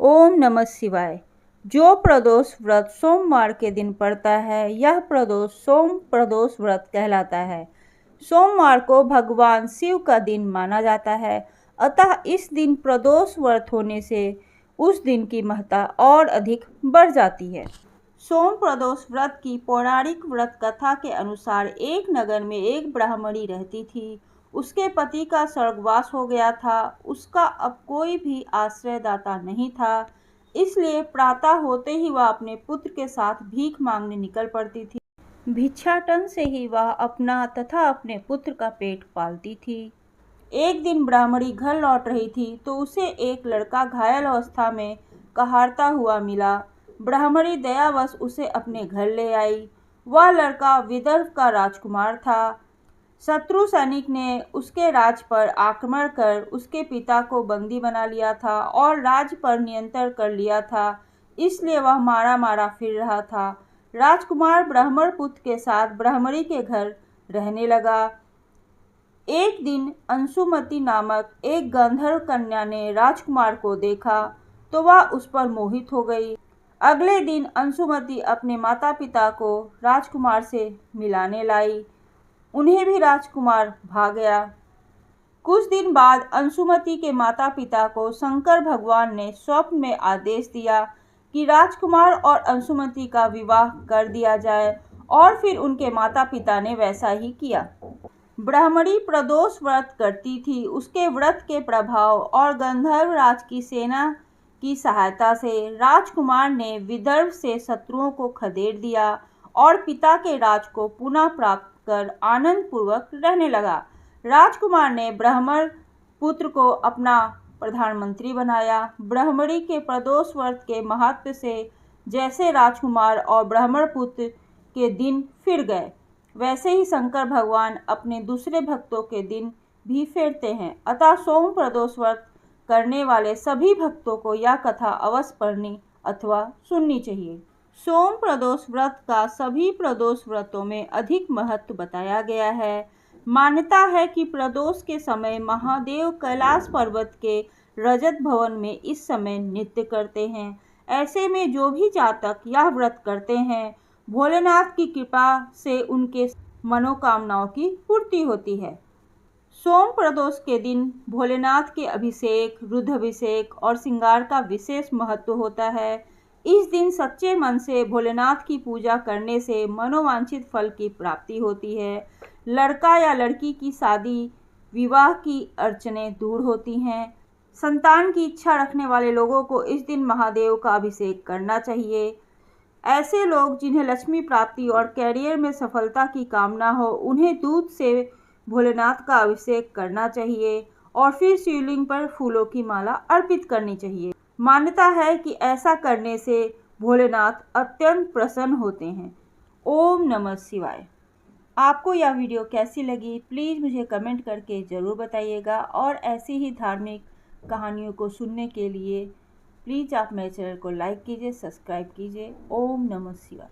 ओम नमः शिवाय। जो प्रदोष व्रत सोमवार के दिन पड़ता है, यह प्रदोष सोम प्रदोष व्रत कहलाता है। सोमवार को भगवान शिव का दिन माना जाता है, अतः इस दिन प्रदोष व्रत होने से उस दिन की महत्ता और अधिक बढ़ जाती है। सोम प्रदोष व्रत की पौराणिक व्रत कथा के अनुसार एक नगर में एक ब्राह्मणी रहती थी। उसके पति का स्वर्गवास हो गया था। उसका अब कोई भी आश्रयदाता नहीं था, इसलिए प्रातः होते ही वह अपने पुत्र के साथ भीख मांगने निकल पड़ती थी। भिक्षाटन से ही वह अपना तथा अपने पुत्र का पेट पालती थी। एक दिन ब्राह्मणी घर लौट रही थी तो उसे एक लड़का घायल अवस्था में कहारता हुआ मिला। ब्राह्मणी दयावश उसे अपने घर ले आई। वह लड़का विदर्भ का राजकुमार था। शत्रु सैनिक ने उसके राज पर आक्रमण कर उसके पिता को बंदी बना लिया था और राज्य पर नियंत्रण कर लिया था, इसलिए वह मारा मारा फिर रहा था। राजकुमार ब्राह्मण पुत्र के साथ ब्राह्मणी के घर रहने लगा। एक दिन अंशुमती नामक एक गंधर्व कन्या ने राजकुमार को देखा तो वह उस पर मोहित हो गई। अगले दिन अंशुमती अपने माता पिता को राजकुमार से मिलाने लाई। उन्हें भी राजकुमार भा गया। कुछ दिन बाद अंशुमती के माता पिता को शंकर भगवान ने स्वप्न में आदेश दिया कि राजकुमार और अंशुमती का विवाह कर दिया जाए, और फिर उनके माता पिता ने वैसा ही किया। ब्राह्मणी प्रदोष व्रत करती थी। उसके व्रत के प्रभाव और गंधर्व राज की सेना की सहायता से राजकुमार ने विदर्भ से शत्रुओं को खदेड़ दिया और पिता के राज को पुनः प्राप्त कर आनंद पूर्वक रहने लगा। राजकुमार ने ब्राह्मण पुत्र को अपना प्रधानमंत्री बनाया। ब्राह्मणी के प्रदोष व्रत के महत्व से जैसे राजकुमार और ब्राह्मण पुत्र के दिन फिर गए, वैसे ही शंकर भगवान अपने दूसरे भक्तों के दिन भी फेरते हैं। अतः सोम प्रदोष व्रत करने वाले सभी भक्तों को यह कथा अवश्य पढ़नी अथवा सुननी चाहिए। सोम प्रदोष व्रत का सभी प्रदोष व्रतों में अधिक महत्व बताया गया है। मान्यता है कि प्रदोष के समय महादेव कैलाश पर्वत के रजत भवन में इस समय नृत्य करते हैं। ऐसे में जो भी जातक यह व्रत करते हैं, भोलेनाथ की कृपा से उनके मनोकामनाओं की पूर्ति होती है। सोम प्रदोष के दिन भोलेनाथ के अभिषेक, रुद्राभिषेक और श्रृंगार का विशेष महत्व होता है। इस दिन सच्चे मन से भोलेनाथ की पूजा करने से मनोवांछित फल की प्राप्ति होती है। लड़का या लड़की की शादी, विवाह की अड़चनें दूर होती हैं। संतान की इच्छा रखने वाले लोगों को इस दिन महादेव का अभिषेक करना चाहिए। ऐसे लोग जिन्हें लक्ष्मी प्राप्ति और कैरियर में सफलता की कामना हो, उन्हें दूध से भोलेनाथ का अभिषेक करना चाहिए और फिर शिवलिंग पर फूलों की माला अर्पित करनी चाहिए। मान्यता है कि ऐसा करने से भोलेनाथ अत्यंत प्रसन्न होते हैं। ओम नमः शिवाय। आपको यह वीडियो कैसी लगी, प्लीज़ मुझे कमेंट करके ज़रूर बताइएगा, और ऐसी ही धार्मिक कहानियों को सुनने के लिए प्लीज़ आप मेरे चैनल को लाइक कीजिए, सब्सक्राइब कीजिए। ओम नमः शिवाय।